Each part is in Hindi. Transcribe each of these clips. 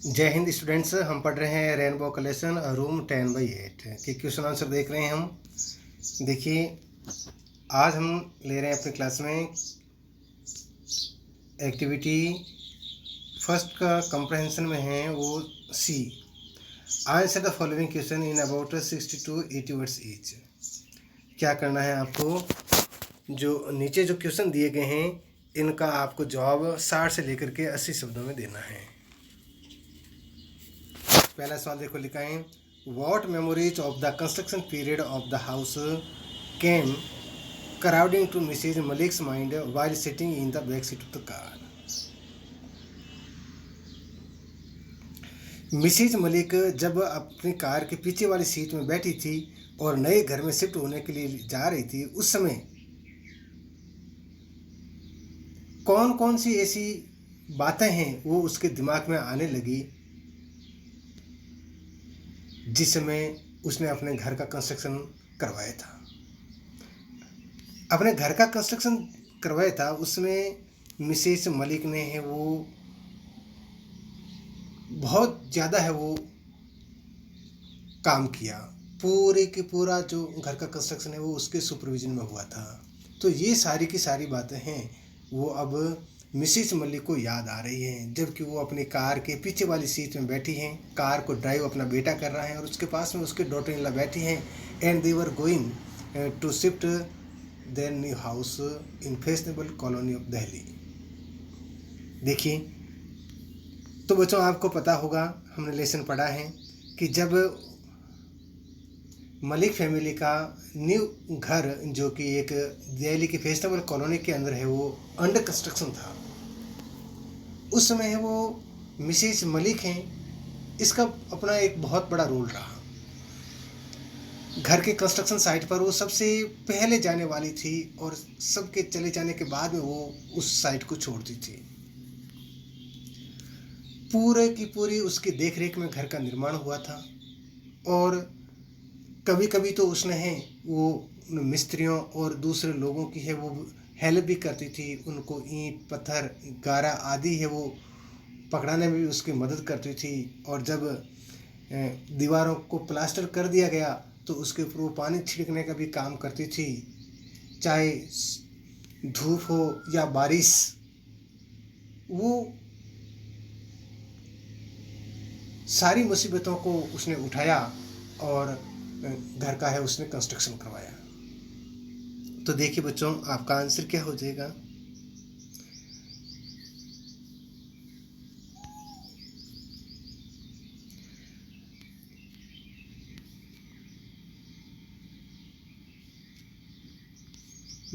जय हिंद स्टूडेंट्स। हम पढ़ रहे हैं रेनबो कलेक्शन रूम 10/8 के क्वेश्चन आंसर देख रहे हैं हम। देखिए, आज हम ले रहे हैं अपनी क्लास में एक्टिविटी फर्स्ट का कंप्रहेंशन में है वो C. Answer the following question in about 60 to 80 words each. क्या करना है आपको, जो नीचे जो क्वेश्चन दिए गए हैं इनका आपको जवाब 60 से लेकर के 80 शब्दों में देना है। पहला सवाल देखो, लिखा है what memories of the construction period of the house came crowding to Mrs Malik's mind while sitting in the back seat of the car. Mrs Malik जब अपनी कार के पीछे वाली सीट में बैठी थी और नए घर में शिफ्ट होने के लिए जा रही थी, उस समय कौन कौन सी ऐसी बातें हैं वो उसके दिमाग में आने लगी जिस समय उसने अपने घर का कंस्ट्रक्शन करवाया था। अपने घर का कंस्ट्रक्शन करवाया था उसमें मिसेस मलिक ने है वो बहुत ज़्यादा है वो काम किया। पूरे के पूरा जो घर का कंस्ट्रक्शन है वो उसके सुपरविजन में हुआ था। तो ये सारी की सारी बातें हैं वो अब मिसेस मलिक को याद आ रही हैं, जबकि वो अपनी कार के पीछे वाली सीट में बैठी हैं। कार को ड्राइव अपना बेटा कर रहा है और उसके पास में उसके डॉटर इन लॉ बैठी हैं। And they were going to shift their new house in fashionable colony of Delhi. देखिए, तो बच्चों आपको पता होगा, हमने लेसन पढ़ा है कि जब मलिक फैमिली का न्यू घर जो कि एक दिल्ली की फैशनेबल कॉलोनी के अंदर है वो अंडर कंस्ट्रक्शन था, उस समय है वो मिसेस मलिक हैं, इसका अपना एक बहुत बड़ा रोल रहा। घर के कंस्ट्रक्शन साइट पर वो सबसे पहले जाने वाली थी और सबके चले जाने के बाद में वो उस साइट को छोड़ती थी। पूरे की पूरी उसकी देखरेख में घर का निर्माण हुआ था और कभी कभी तो उसने है वो मिस्त्रियों और दूसरे लोगों की है वो हेल्प भी करती थी। उनको ईंट पत्थर गारा आदि है वो पकड़ाने में भी उसकी मदद करती थी। और जब दीवारों को प्लास्टर कर दिया गया तो उसके ऊपर वो पानी छिड़कने का भी काम करती थी। चाहे धूप हो या बारिश, वो सारी मुसीबतों को उसने उठाया और घर का है उसने कंस्ट्रक्शन करवाया। तो देखिए बच्चों, आपका आंसर क्या हो जाएगा।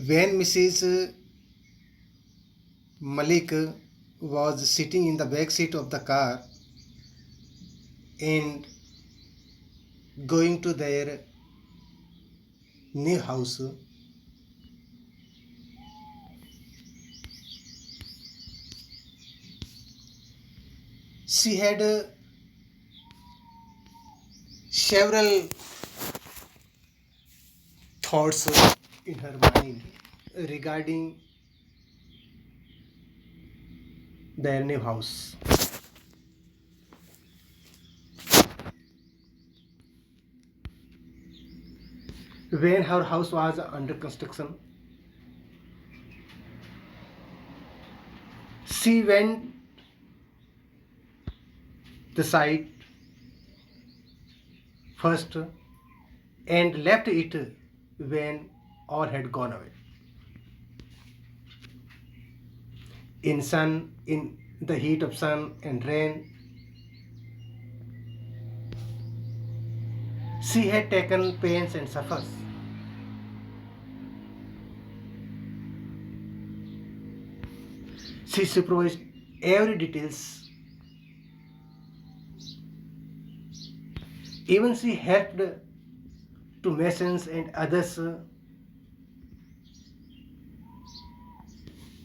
When Mrs. Malik was sitting in the back seat of the car and going to their new house, she had several thoughts in her mind regarding their new house. When her house was under construction, she went the site first and left it when all had gone away. In the heat of sun and rain, she had taken pains and suffers. She supervised every details. Even she helped to masons and others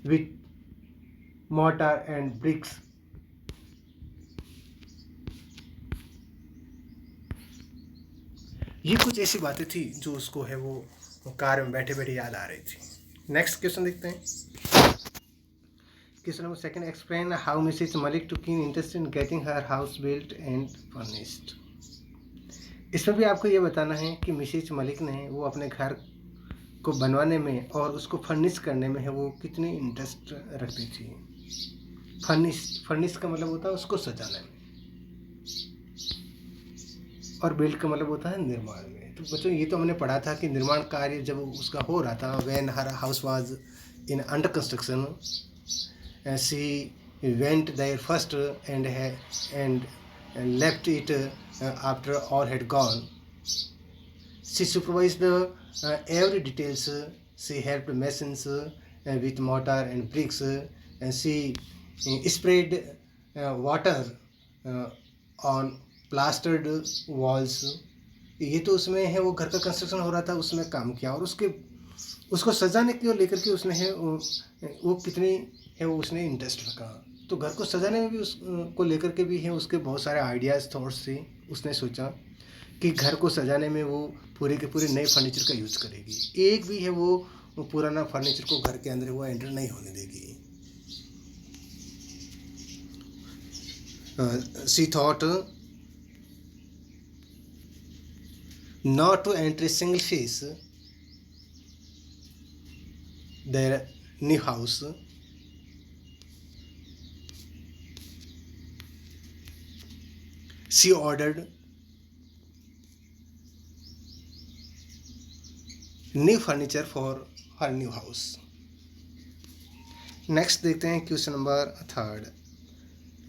with mortar and bricks. ये कुछ ऐसी बातें थी जो उसको है वो कार में बैठे बैठे याद आ रही थी। नेक्स्ट क्वेश्चन देखते हैं। Question number second, explain how Mrs Malik to keen interest in getting her house built and furnished. इसमें भी आपको ये बताना है कि मिसेज मलिक ने वो अपने घर को बनवाने में और उसको फर्निश करने में है वो कितनी इंटरेस्ट रखती थी। फर्निश का मतलब होता है उसको सजाने में, और बिल्ड का मतलब होता है निर्माण में। तो बच्चों ये तो हमने पढ़ा था कि निर्माण कार्य जब उसका हो रहा था, when her house was in under construction, she went there first and left it after all had gone. She supervised every details. She helped masons with mortar and bricks, and she sprayed water on plastered walls. ये तो उसमें है वो घर का कंस्ट्रक्शन हो रहा था, उसमें काम किया, और उसको सजाने की और लेकर के उसने है वो कितनी है वो उसने इंटरेस्ट रखा। तो घर को सजाने में भी उसको लेकर के भी है उसके बहुत सारे आइडियाज़ थॉट्स थे। उसने सोचा कि घर को सजाने में वो पूरे के पूरे नए फर्नीचर का यूज़ करेगी, एक भी है वो पुराना फर्नीचर को घर के अंदर वो एंटर नहीं होने देगी। She thought not to enter a single face their new house. She ordered new furniture for her new house. Next देखते हैं question number third,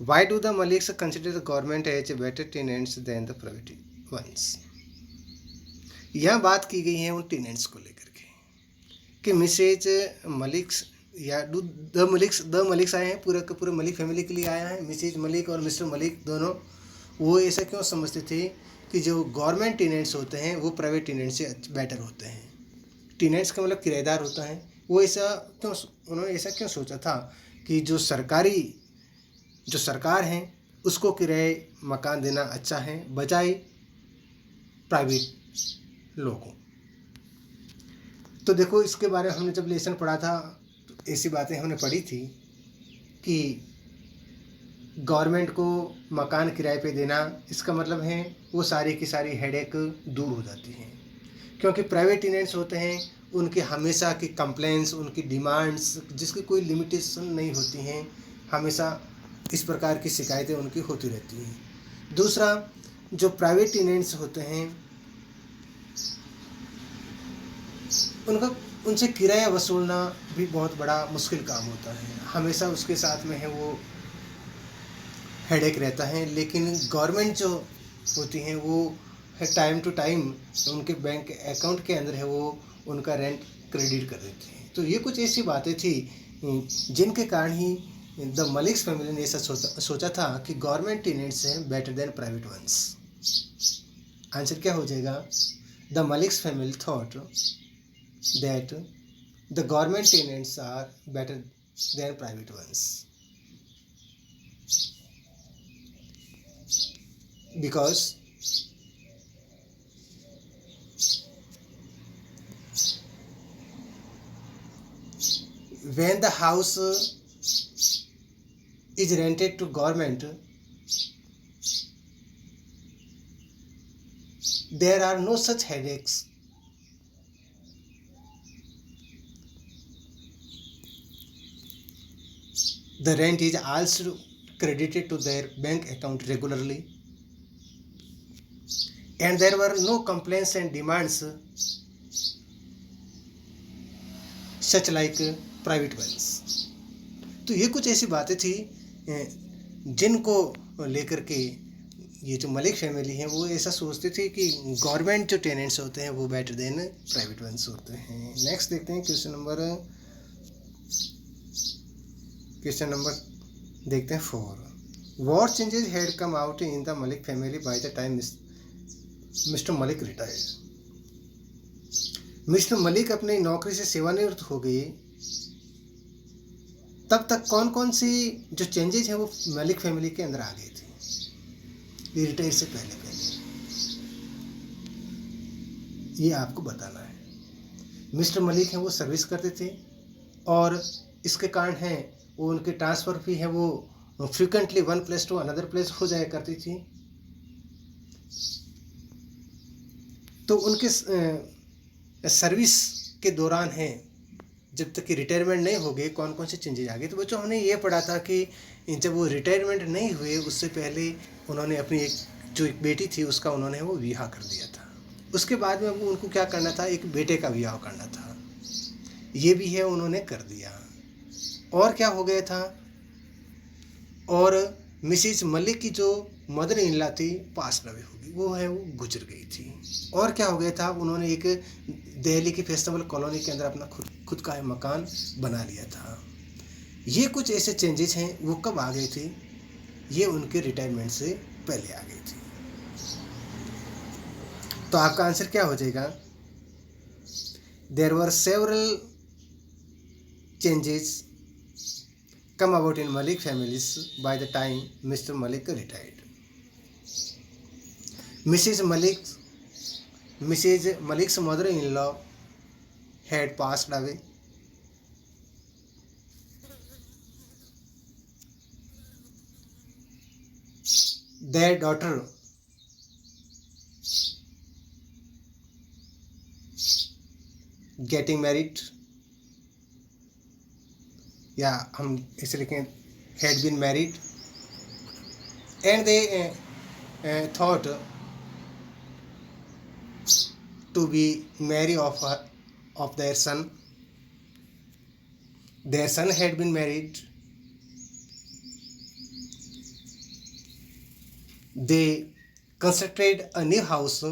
why do the Maliks consider the government as better tenants than the private ones. यह बात की गई है उन टेनेंट्स को लेकर के कि मिसेज मलिक्स या द मलिक्स आए हैं, पूरे के पूरे मलिक फैमिली के लिए आया है। मिसेज मलिक और मिस्टर मलिक दोनों वो ऐसा क्यों समझते थे कि जो गवर्नमेंट टेनेंट्स होते हैं वो प्राइवेट टेनेंट से बेटर होते हैं। टेनेंट्स का मतलब किराएदार होता है। वो उन्होंने ऐसा क्यों सोचा था कि जो सरकार है उसको किराए मकान देना अच्छा है बजाय प्राइवेट लोगों। तो देखो इसके बारे में हमने जब लेसन पढ़ा था तो ऐसी बातें हमने पढ़ी थी कि गवर्नमेंट को मकान किराए पे देना, इसका मतलब है वो सारी की सारी हेडेक दूर हो जाती हैं। क्योंकि प्राइवेट टेनेंट्स होते हैं उनके हमेशा की कंप्लेंट्स, उनकी डिमांड्स जिसकी कोई लिमिटेशन नहीं होती हैं, हमेशा इस प्रकार की शिकायतें उनकी होती रहती हैं। दूसरा, जो प्राइवेट टेनेंट्स होते हैं उनसे किराया वसूलना भी बहुत बड़ा मुश्किल काम होता है, हमेशा उसके साथ में है वो हेडेक रहता है। लेकिन गवर्नमेंट जो होती हैं वो है टाइम टू टाइम उनके बैंक अकाउंट के अंदर है वो उनका रेंट क्रेडिट कर देते हैं। तो ये कुछ ऐसी बातें थी जिनके कारण ही द मलिक्स फैमिली ने ऐसा सोचा था कि गवर्नमेंट टेनेंट्स हैं better than private ones. Answer क्या हो जाएगा? The Maliks family thought that the government tenants are better than private ones because when the house is rented to government there are no such headaches. The rent is also credited to their bank account regularly, and there were no complaints and demands such like private ones. तो ये कुछ ऐसी बातें थी जिनको लेकर के ये जो मलिक फैमिली है वो ऐसा सोचते थे कि गवर्नमेंट जो टेनेंट्स होते हैं वो बेटर देन प्राइवेट वंस होते हैं। नेक्स्ट देखते हैं क्वेश्चन नंबर देखते हैं 4, what changes had come out in the Malik family by the time Mr Malik retired. Mister Malik अपनी नौकरी से सेवानिवृत्त हो गए तब तक कौन कौन सी जो चेंजेस हैं वो मलिक फैमिली के अंदर आ गए थे रिटायर से पहले ये आपको बताना है। मिस्टर मलिक हैं वो सर्विस करते थे और इसके कारण है वो उनकी ट्रांसफ़र भी है वो frequently one place to another place हो जाया करती थी। तो उनके सर्विस के दौरान है, जब तक कि रिटायरमेंट नहीं हो गई, कौन कौन से चेंजेज आ गए। तो बच्चों हमने ये पढ़ा था कि जब वो रिटायरमेंट नहीं हुए उससे पहले उन्होंने अपनी एक बेटी थी उसका उन्होंने वो विवाह कर दिया था। उसके बाद में वो उनको क्या करना था, एक बेटे का विवाह करना था, ये भी है उन्होंने कर दिया। और क्या हो गया था, और मिसिज मलिक की जो मदर इन लॉ थी पास अवे हो गई, वो है वो गुजर गई थी। और क्या हो गया था, उन्होंने एक दिल्ली की फैशनेबल कॉलोनी के अंदर अपना खुद का मकान बना लिया था। ये कुछ ऐसे चेंजेस हैं, वो कब आ गए थे, ये उनके रिटायरमेंट से पहले आ गई थी। तो आपका आंसर क्या हो जाएगा, there were several changes come about in Malik families by the time Mr. Malik retired. Mrs. Malik's mother-in-law had passed away. Their daughter getting married, या हम इसे लिखें had been married, and they thought to be marry of their son. Their son had been married. They constructed a new house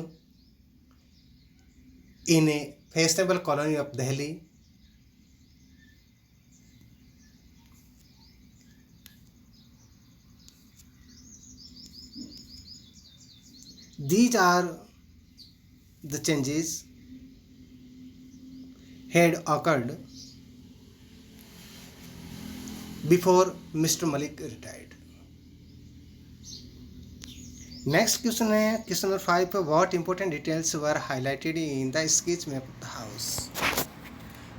in a fashionable colony of Delhi. These are the changes had occurred before Mr. Malik retired. Next question है क्वेश्चन नंबर 5 पर, what important details were highlighted in the sketch map of the house.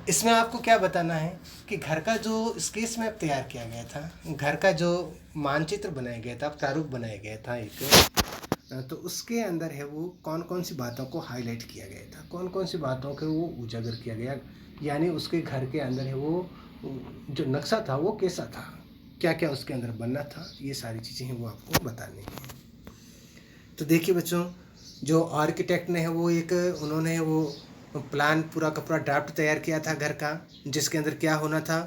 इसमें आपको क्या बताना है कि घर का जो स्केच मैप तैयार किया गया था, घर का जो मानचित्र बनाया गया था, प्रारूप बनाया गया था एक, तो उसके अंदर है वो कौन कौन सी बातों को हाईलाइट किया गया था, कौन कौन सी बातों को वो उजागर किया गया, यानी उसके घर के अंदर है वो जो नक्शा था वो कैसा था, क्या क्या उसके अंदर बनना था, ये सारी चीज़ें हैं वो आपको बतानी है। तो देखिए बच्चों, जो आर्किटेक्ट ने है वो एक उन्होंने वो प्लान पूरा का पूरा ड्राफ्ट तैयार किया था घर का, जिसके अंदर क्या होना था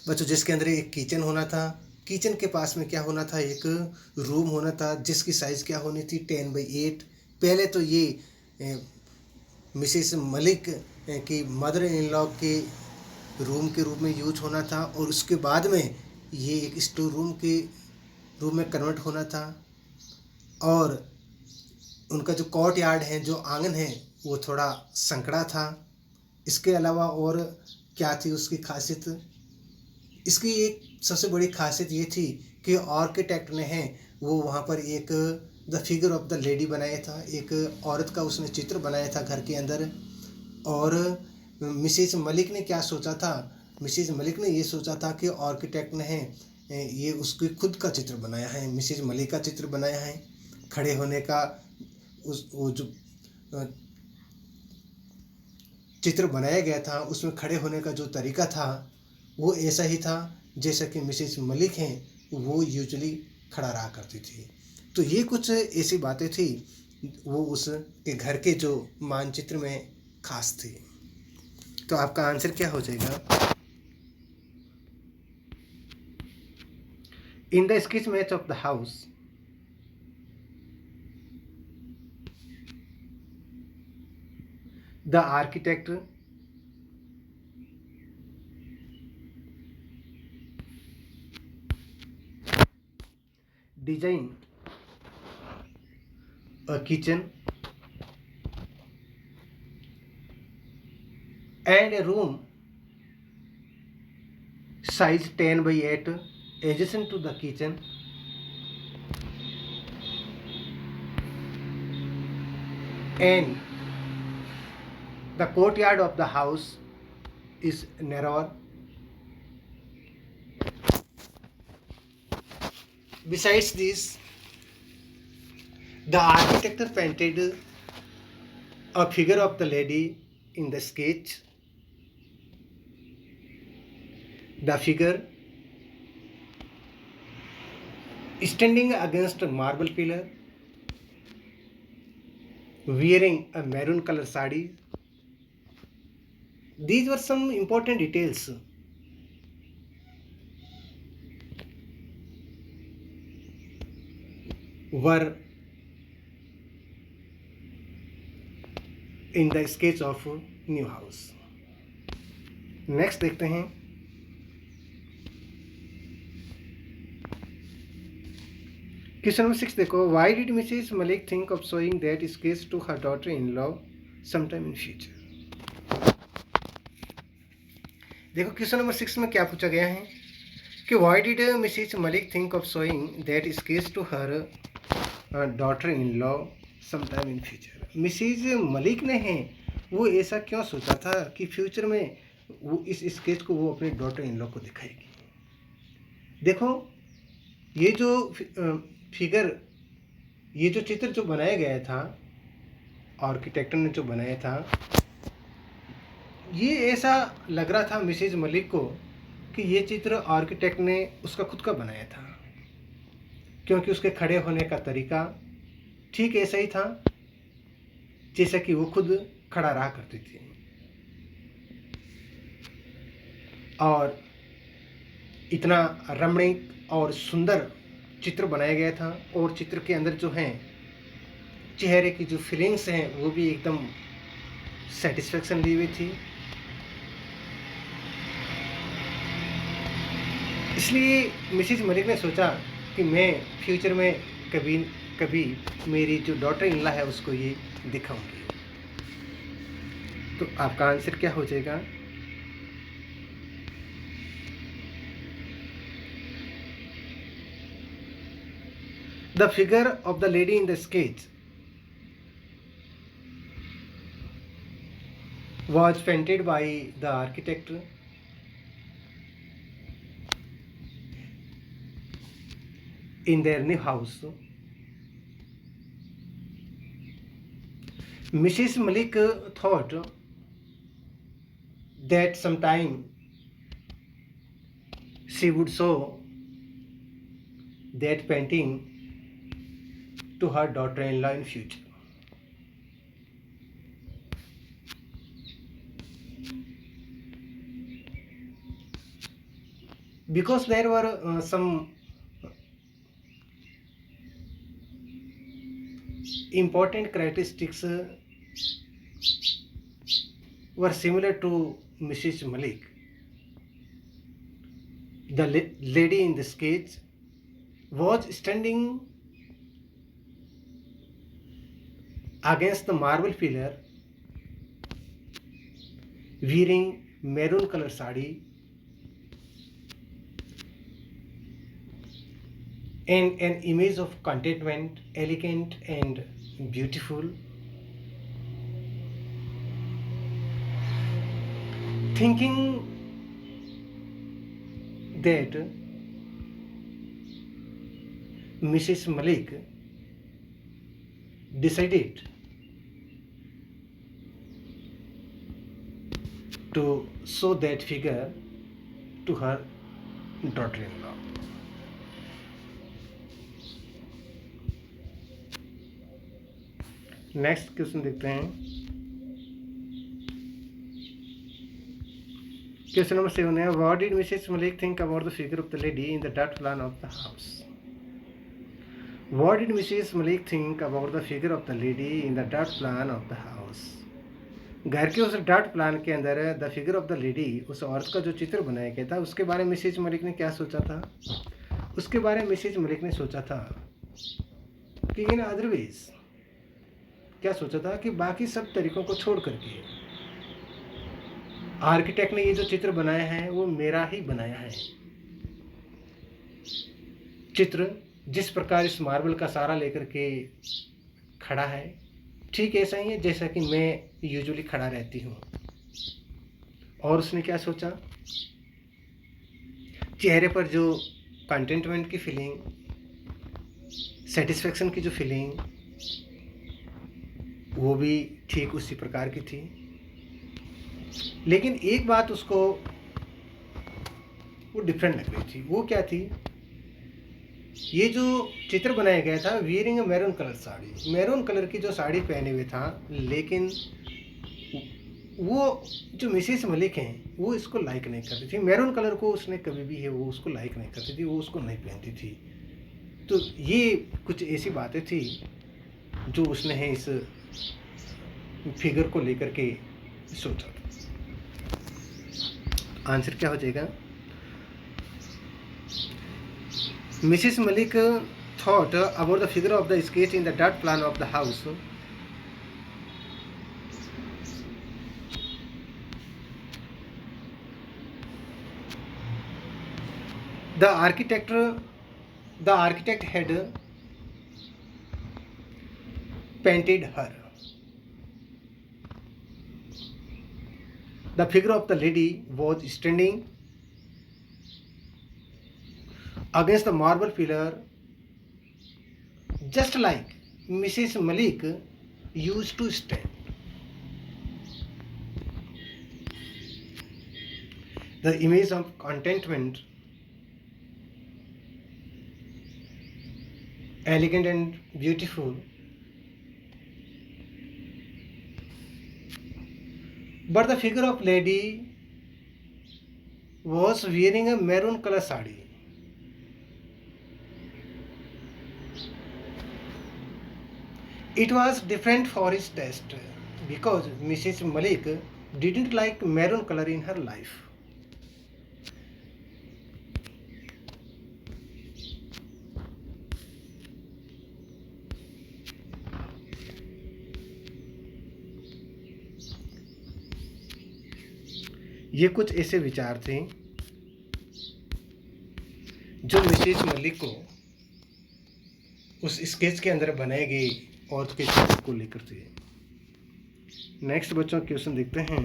बच्चों, जिसके अंदर एक किचन होना था, किचन के पास में क्या होना था, एक रूम होना था जिसकी साइज़ क्या होनी थी 10x8। पहले तो ये मिसेस मलिक की मदर इन लॉ के रूम के रूप में यूज होना था, और उसके बाद में ये एक स्टोर रूम में कन्वर्ट होना था। और उनका जो कोर्ट यार्ड है, जो आंगन है, वो थोड़ा संकड़ा था। इसके अलावा और क्या थी उसकी खासियत, इसकी एक सबसे बड़ी खासियत ये थी कि आर्किटेक्ट ने है वो वहाँ पर एक the figure of the lady बनाया था, एक औरत का उसने चित्र बनाया था घर के अंदर। और मिसेस मलिक ने क्या सोचा था, मिसेस मलिक ने ये सोचा था कि आर्किटेक्ट ने है ये उसकी खुद का चित्र बनाया है, मिसेस मलिक का चित्र बनाया है, खड़े होने का वो जो चित्र बनाया गया था उसमें खड़े होने का जो तरीका था वो ऐसा ही था जैसा कि मिसेस मलिक हैं वो यूजुअली खड़ा रहा करती थी। तो ये कुछ ऐसी बातें थी वो उसके घर के जो मानचित्र में खास थी। तो आपका आंसर क्या हो जाएगा, in the sketch match of the house the architect design a kitchen and a room size 10x8 adjacent to the kitchen, and the courtyard of the house is narrower. Besides this, the architect painted a figure of the lady in the sketch. The figure standing against a marble pillar, wearing a maroon color sari. These were some important details. Were in the sketch of new house. Next देखते हैं. क्वेश्चन नंबर 6 देखो. Why did Mrs Malik think of showing that sketch to her daughter in law sometime in future. देखो क्वेश्चन नंबर 6 में क्या पूछा गया है कि why did Mrs Malik think of showing that sketch to her daughter in law sometime in future. Mrs Malik ने है वो ऐसा क्यों सोचा था कि फ्यूचर में वो इस स्केच को वो अपने डॉटर इन लॉ को दिखाएगी. देखो ये जो फिगर, ये जो चित्र जो बनाया गया था, आर्किटेक्ट ने जो बनाया था, ये ऐसा लग रहा था मिसेज मलिक को कि ये चित्र आर्किटेक्ट ने उसका खुद का बनाया था, क्योंकि उसके खड़े होने का तरीका ठीक ऐसा ही था जैसा कि वो खुद खड़ा रहा करती थी. और इतना रमणीक और सुंदर चित्र बनाया गया था, और चित्र के अंदर जो हैं चेहरे की जो फीलिंग्स हैं वो भी एकदम सेटिस्फेक्शन ली हुई थी. इसलिए मिसेज मलिक ने सोचा कि मैं फ्यूचर में कभी कभी मेरी जो डॉटर इन लॉ है उसको ये दिखाऊंगी. तो आपका आंसर क्या हो जाएगा? The figure of the lady in the sketch was painted by the architect in their new house. Mrs. Malik thought that sometime she would show that painting to her daughter-in-law in future. Because there were some important characteristics were similar to Mrs. Malik. The lady in the sketch was standing against the marble pillar, wearing maroon color sari and an image of contentment, elegant and beautiful. Thinking that Mrs. Malik decided to show that figure to her daughter-in-law. Next question देखते हैं. क्वेश्चन नंबर 7 है. What did Mrs Malik think about the figure of the lady in the dark plan of the house. What did Mrs Malik think about the figure of the lady in the dark plan of the house. घर के उस डार्क प्लान के अंदर the figure of the lady, उस औरत का जो चित्र बनाया गया था, उसके बारे में मिसेस मलिक ने क्या सोचा था? उसके बारे में मिसेस मलिक ने सोचा था कि इन अदरवाइज क्या सोचा था कि बाकी सब तरीकों को छोड़ करके आर्किटेक्ट ने ये जो चित्र बनाया है वो मेरा ही बनाया है. चित्र जिस प्रकार इस मार्बल का सहारा लेकर के खड़ा है, ठीक ऐसा ही है जैसा कि मैं यूजुअली खड़ा रहती हूँ. और उसने क्या सोचा? चेहरे पर जो कंटेंटमेंट की फीलिंग सेटिस्फेक्शन की जो फीलिंग वो भी ठीक उसी प्रकार की थी। लेकिन एक बात उसको वो डिफरेंट लग रही थी। वो क्या थी? ये जो चित्र बनाया गया था, wearing maroon colour sari, maroon colour की जो साड़ी पहने हुए था, लेकिन वो जो मिसेस मलिक हैं वो इसको लाइक नहीं करती थी। मैरून कलर को उसने कभी भी है वो उसको लाइक नहीं करती थी, वो उसको नहीं पहनती थी। तो ये कुछ ऐसी बातें थी जो उसने है इस फिगर को लेकर के सोचा। आंसर क्या हो जाएगा? Mrs Malik thought about the figure of the sketch in the dirt plan of the house. The architect had painted her. The figure of the lady was standing against the marble pillar, just like Mrs. Malik used to stand. The image of contentment, elegant and beautiful, but the figure of lady was wearing a maroon color sari. It was different for his taste because Mrs. Malik didn't like maroon color in her life. ये कुछ ऐसे विचार थे जो मिसेस मलिक को उस स्केच के अंदर बनाए गए औरत के चित्र को लेकर थे। नेक्स्ट बच्चों क्वेश्चन देखते हैं।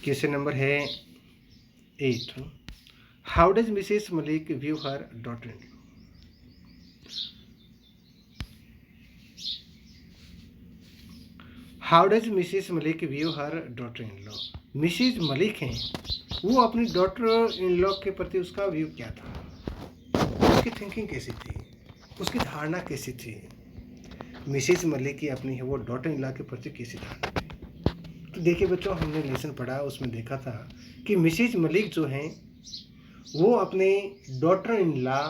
क्वेश्चन नंबर है 8। How does Mrs Malik view her daughter in law? How does Mrs Malik view her daughter in law? Mrs Malik हैं, वो अपनी डॉटर इन लॉ के प्रति उसका व्यू क्या था, उसकी थिंकिंग कैसी थी, उसकी धारणा कैसी थी। मिसेस मलिक की अपनी है वो डॉटर इन लॉ के प्रति कैसी धारणा थी। तो देखिए बच्चों, हमने लेसन पढ़ा, उसमें देखा था कि मिसेस मलिक जो हैं वो अपने डॉटर इन लॉ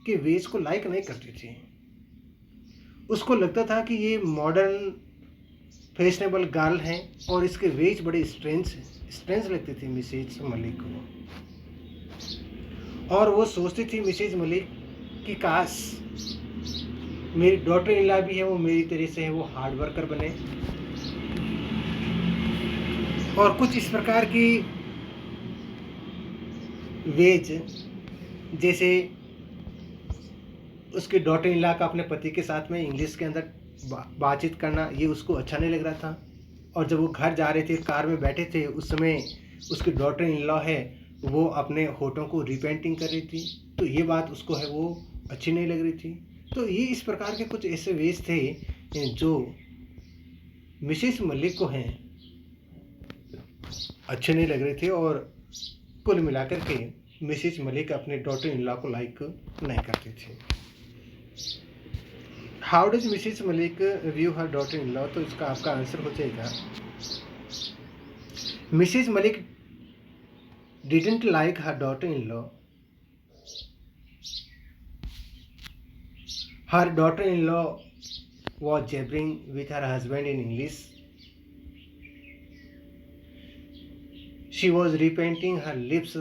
के वेज को लाइक नहीं करती थी। उसको लगता था कि ये मॉडर्न फैशनेबल गर्ल हैं और इसके वेज बड़े स्ट्रेंज लगती थी मिसेज मलिक को। और वो सोचती थी मिसेज मलिक कि काश मेरी डॉटर इन लॉ भी है वो मेरी तरह से है वो हार्ड वर्कर बने। और कुछ इस प्रकार की वेज, जैसे उसकी डॉटर इन लॉ का अपने पति के साथ में इंग्लिश के अंदर बातचीत करना, ये उसको अच्छा नहीं लग रहा था। और जब वो घर जा रहे थे, कार में बैठे थे, उस समय उसकी डॉटर इन लॉ है वो अपने होठों को रिपेंटिंग कर रही थी, तो ये बात उसको है वो अच्छी नहीं लग रही थी। तो ये इस प्रकार के कुछ ऐसे वेज थे जो मिसेस मलिक को हैं अच्छे नहीं लग रहे थे। और कुल मिलाकर के मिसेस मलिक अपने डॉटर इन लॉ को लाइक नहीं करती थी। How does Mrs Malik view her daughter in law? तो इसका आपका आंसर हो जाएगा, Mrs Malik didn't like her daughter in law. Her daughter in law was jabbering with her husband in English. She was repainting her lips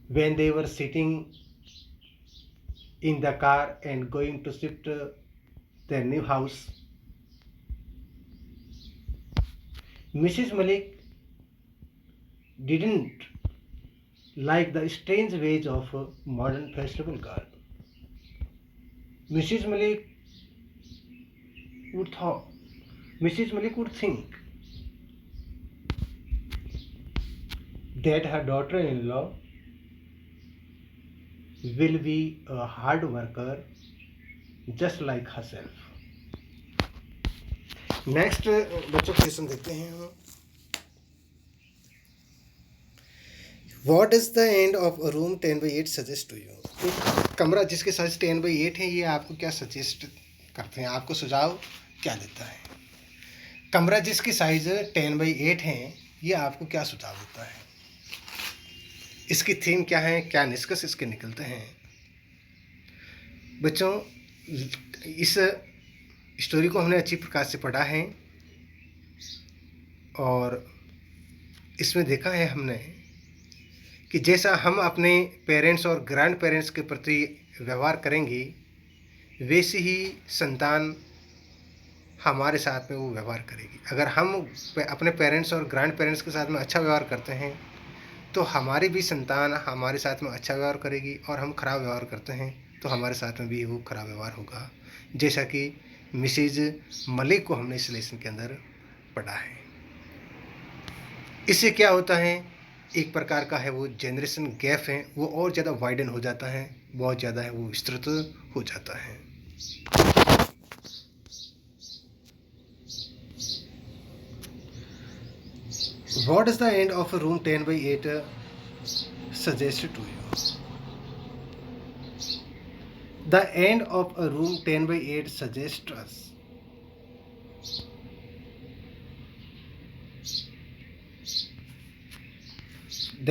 when they were sitting in the car and going to shift their new house. Mrs. Malik didn't like the strange ways of a modern fashionable girl. Mrs. Malik would think that her daughter-in-law will be a hard worker just like herself. Next बच्चों क्वेश्चन देखते हैं हम. What is the end of a room 10/8 suggest to you? एक कमरा जिसके साइज 10/8 है, ये आपको क्या सजेस्ट करते हैं, आपको सुझाव क्या देता है? कमरा जिसकी साइज 10/8 है, ये आपको क्या सुझाव देता है? इसकी थीम क्या है, क्या निष्कर्ष इसके निकलते हैं? बच्चों, इस स्टोरी को हमने अच्छी प्रकार से पढ़ा है और इसमें देखा है हमने कि जैसा हम अपने पेरेंट्स और ग्रैंड पेरेंट्स के प्रति व्यवहार करेंगे, वैसे ही संतान हमारे साथ में वो व्यवहार करेगी. अगर हम अपने पेरेंट्स और ग्रैंड पेरेंट्स के साथ में अच्छा व्यवहार करते हैं तो हमारी भी संतान हमारे साथ में अच्छा व्यवहार करेगी, और हम खराब व्यवहार करते हैं तो हमारे साथ में भी वो खराब व्यवहार होगा, जैसा कि मिसेज मलिक को हमने इस लेसन के अंदर पढ़ा है. इससे क्या होता है, एक प्रकार का है वो जनरेशन गैप है, वो और ज़्यादा वाइडन हो जाता है, बहुत ज़्यादा है वो विस्तृत हो जाता है. What is the end of a room 10/8 suggested to you? The end of a room 10/8 suggests us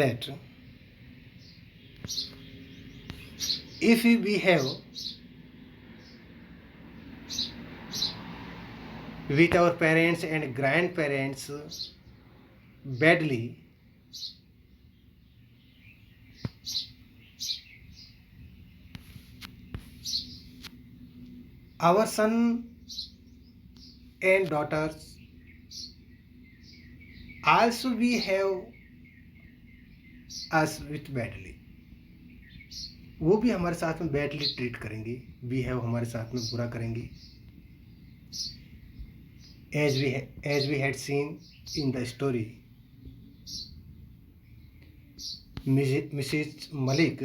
that if we behave with our parents and grandparents badly, our son and daughters also behave us with badly. वो भी हमारे साथ में बैडली ट्रीट करेंगी, बिहेव हमारे साथ में बुरा करेंगी. as we had seen in the story, Mrs. Malik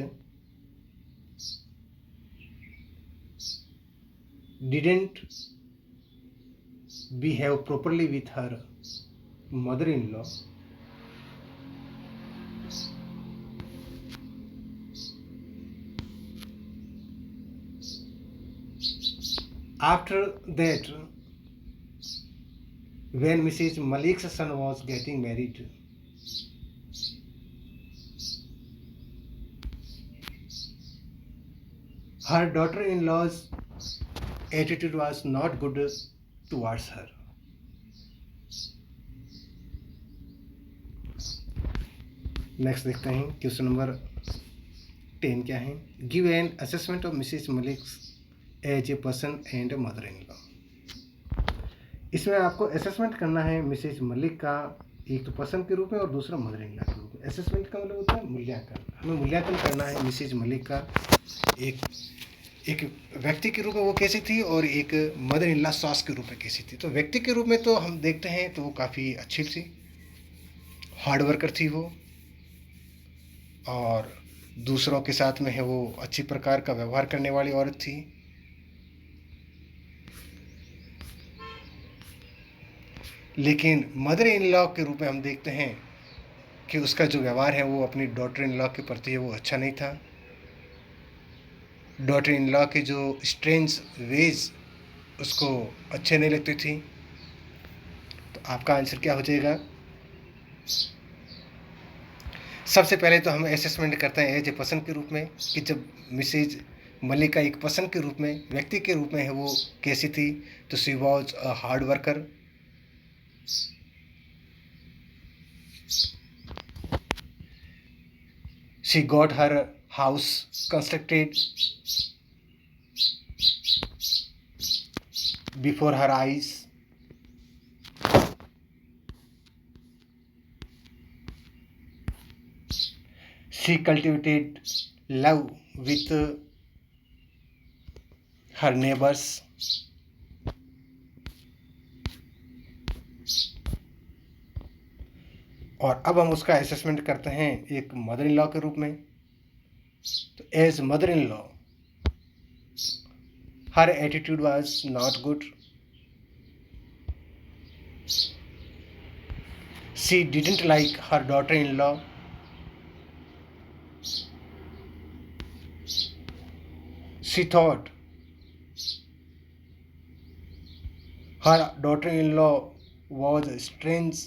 didn't behave properly with her mother-in-law. After that, when Mrs. Malik's son was getting married, her daughter-in-law's attitude was not good towards her. Next देखते हैं क्वेश्चन नंबर 10 क्या है. Give an assessment of Mrs Malik as a person and mother in law. इसमें आपको असेसमेंट करना है मिसेज मलिक का, एक तो पर्सन के रूप में और दूसरा मदर इन लॉ के रूप में. असेसमेंट का मतलब होता है मूल्यांकन. हमें मूल्यांकन करना है मिसेज मलिक का, एक व्यक्ति के रूप में वो कैसी थी और एक मदर इन लॉ सास के रूप में कैसी थी. तो व्यक्ति के रूप में तो हम देखते हैं तो वो काफ़ी अच्छी थी, हार्ड वर्कर थी वो, और दूसरों के साथ में है वो अच्छी प्रकार का व्यवहार करने वाली औरत थी. लेकिन मदर इन लॉ के रूप में हम देखते हैं कि उसका जो व्यवहार है वो अपनी डॉटर इन लॉ के प्रति है वो अच्छा नहीं था. डॉटर इन लॉ के जो स्ट्रेंज वेज उसको अच्छे नहीं लगती थी. तो आपका आंसर क्या हो जाएगा? सबसे पहले तो हम असेसमेंट करते हैं एज ए पर्सन के रूप में कि जब मिसेज मलिक का एक पर्सन के रूप में, व्यक्ति के रूप में है वो कैसी थी. तो she was a hard worker. She got her house constructed before her eyes. She cultivated love with her neighbors. और अब हम उसका असेसमेंट करते हैं एक मदर इन लॉ के रूप में। तो as mother in law her attitude was not good. She didn't like her daughter in law. She thought her daughter-in-law was strange.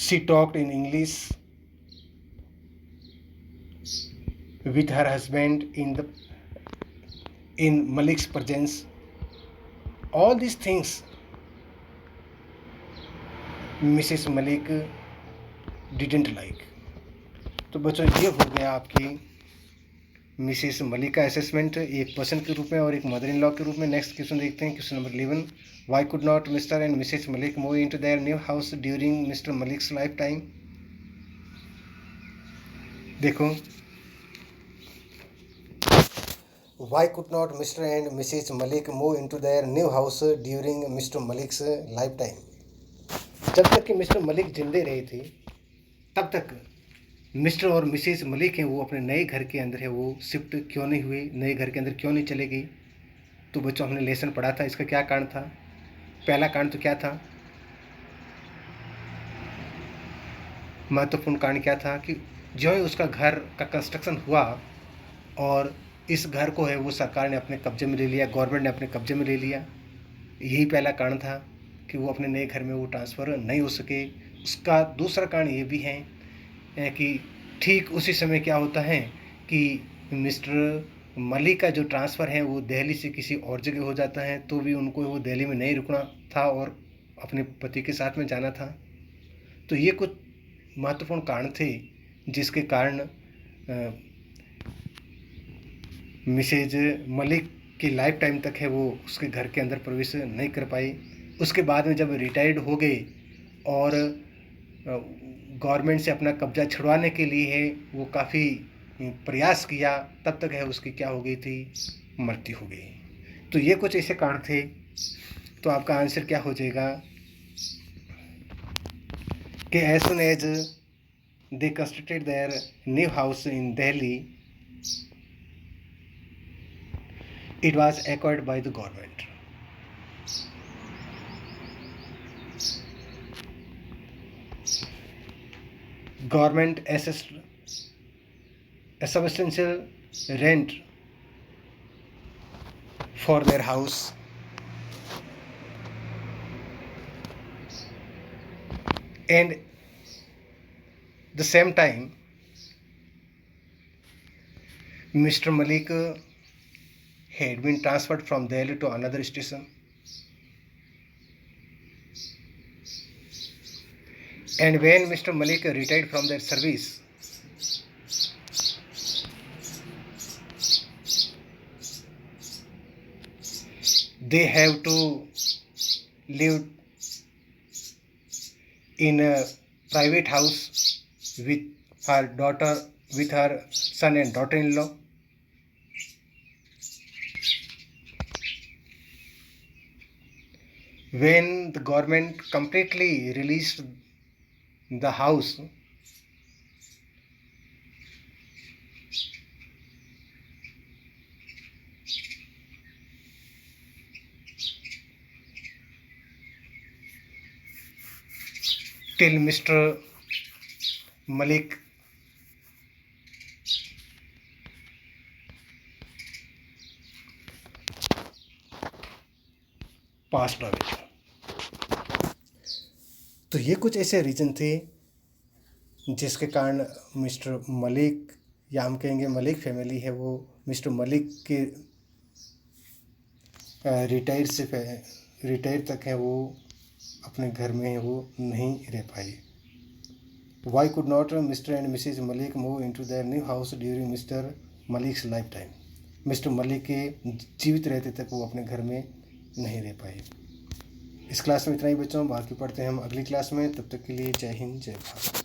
She talked in English with her husband in Malik's presence. All these things Mrs. Malik didn't like. तो बच्चों ये हो गया आपकी मिसेस मलिक का असेसमेंट एक पर्सन के रूप में और एक मदर इन लॉ के रूप में। नेक्स्ट क्वेश्चन देखते हैं, question number 11। Why could not Mr and Mrs Malik move into their new house during Mr Malik's life time. देखो, why could not Mr and Mrs Malik move into their new house during Mr Malik's life time. जब तक कि मिस्टर मलिक जिंदे रहे थे तब तक मिस्टर और मिसेस मलिक हैं वो अपने नए घर के अंदर है वो शिफ्ट क्यों नहीं हुए, नए घर के अंदर क्यों नहीं चले गई। तो बच्चों हमने लेसन पढ़ा था, इसका क्या कारण था। पहला कारण तो क्या था, महत्वपूर्ण कारण क्या था कि जो ही उसका घर का कंस्ट्रक्शन हुआ और इस घर को है वो सरकार ने अपने कब्जे में ले लिया, गवर्नमेंट ने अपने कब्जे में ले लिया। यही पहला कारण था कि वो अपने नए घर में वो ट्रांसफ़र नहीं हो सके। उसका दूसरा कारण ये भी है कि ठीक उसी समय क्या होता है कि मिस्टर मलिक का जो ट्रांसफ़र है वो दिल्ली से किसी और जगह हो जाता है, तो भी उनको वो दिल्ली में नहीं रुकना था और अपने पति के साथ में जाना था। तो ये कुछ महत्वपूर्ण कारण थे जिसके कारण मिसेज मलिक की लाइफ टाइम तक है वो उसके घर के अंदर प्रवेश नहीं कर पाई। उसके बाद में जब रिटायर्ड हो गए और गवर्नमेंट से अपना कब्जा छुड़वाने के लिए है वो काफ़ी प्रयास किया, तब तक है उसकी क्या हो गई थी, मृत्यु हो गई। तो ये कुछ ऐसे कारण थे। तो आपका आंसर क्या हो जाएगा कि as soon as they constructed their new house in Delhi it was acquired by the government. Government assessed a substantial rent for their house and the same time Mr. Malik had been transferred from Delhi to another station. And when Mr. Malik retired from their service, they have to live in a private house with her son and daughter-in-law. When the government completely released the house, till Mr. Malik passed away. तो ये कुछ ऐसे रीज़न थे जिसके कारण मिस्टर मलिक, या हम कहेंगे मलिक फैमिली है वो मिस्टर मलिक के रिटायर तक है वो अपने घर में वो नहीं रह पाई। Why could not Mr and Mrs Malik move into their new house during Mr Malik's life time. Mr Malik के जीवित रहते तक वो अपने घर में नहीं रह पाए। इस क्लास में इतना ही बच्चों, बाकी पढ़ते हैं हम अगली क्लास में। तब तक के लिए जय हिंद, जय भारत।